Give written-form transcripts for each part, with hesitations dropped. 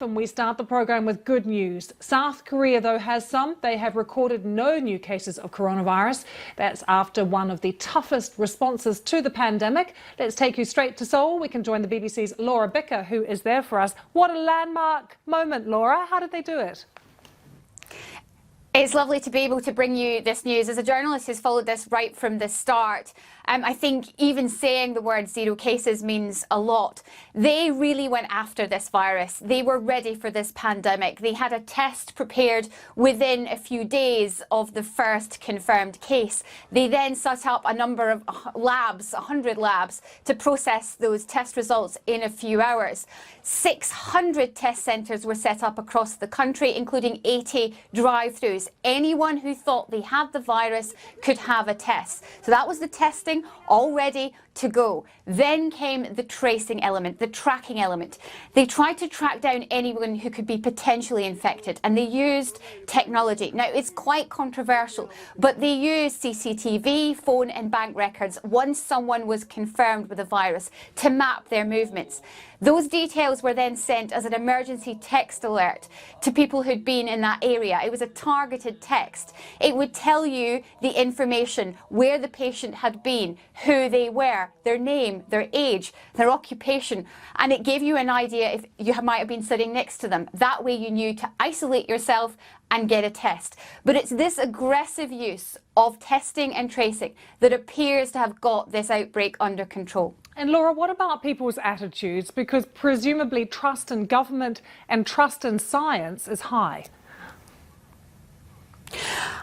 And we start the program with good news. South Korea, though, has some. They have recorded no new cases of coronavirus. That's after one of the toughest responses to the pandemic. Let's take you straight to Seoul. We can join the BBC's Laura Bicker, who is there for us. What a landmark moment, Laura. How did they do it? It's lovely to be able to bring you this news. As a journalist who's followed this right from the start, I think even saying the word 0 cases means a lot. They really went after this virus. They were ready for this pandemic. They had a test prepared within a few days of the first confirmed case. They then set up a number of labs, 100 labs, to process those test results in a few hours. 600 test centres were set up across the country, including 80 drive-throughs. Anyone who thought they had the virus could have a test. So that was the testing, all ready to go. Then came the tracing element, the tracking element. They tried to track down anyone who could be potentially infected, and they used technology. Now, it's quite controversial, but they used CCTV, phone and bank records once someone was confirmed with a virus to map their movements. Those details were then sent as an emergency text alert to people who'd been in that area. It was a targeted text. It would tell you the information, where the patient had been, who they were, their name, their age, their occupation, and it gave you an idea if you might have been sitting next to them. That way you knew to isolate yourself and get a test. But it's this aggressive use of testing and tracing that appears to have got this outbreak under control. And Laura, what about people's attitudes? Because presumably trust in government and trust in science is high.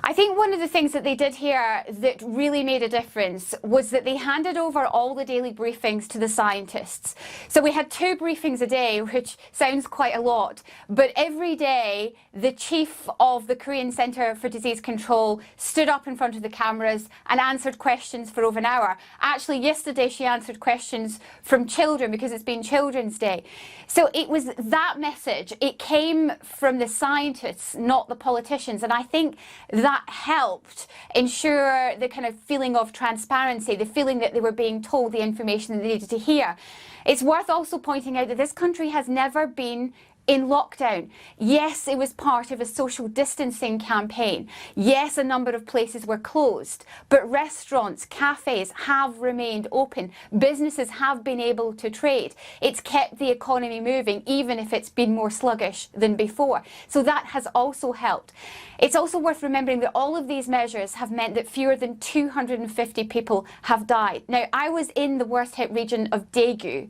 I think one of the things that they did here that really made a difference was that they handed over all the daily briefings to the scientists. So we had 2 briefings a day, which sounds quite a lot, but every day the chief of the Korean Centre for Disease Control stood up in front of the cameras and answered questions for over an hour. Actually, yesterday she answered questions from children because it's been Children's Day. So it was that message. It came from the scientists, not the politicians, and I think that helped ensure the kind of feeling of transparency, the feeling that they were being told the information that they needed to hear. It's worth also pointing out that this country has never been in lockdown. Yes, it was part of a social distancing campaign. Yes, a number of places were closed, but restaurants, cafes have remained open. Businesses have been able to trade. It's kept the economy moving, even if it's been more sluggish than before. So that has also helped. It's also worth remembering that all of these measures have meant that fewer than 250 people have died. Now, I was in the worst hit region of Daegu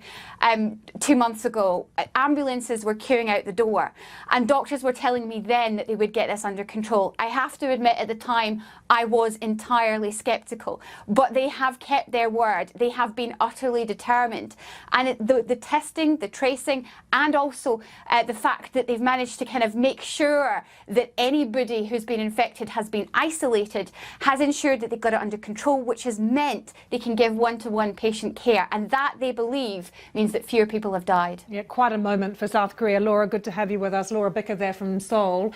2 months ago. Ambulances were queuing out the door, and doctors were telling me then that they would get this under control. I have to admit, at the time I was entirely sceptical, but they have kept their word. They have been utterly determined, and the testing, the tracing, and also the fact that they've managed to kind of make sure that anybody who's been infected has been isolated has ensured that they've got it under control, which has meant they can give one-to-one patient care, and that, they believe, means that fewer people have died. Yeah, quite a moment for South Korea. Laura, good to have you with us. Laura Bicker there from Seoul.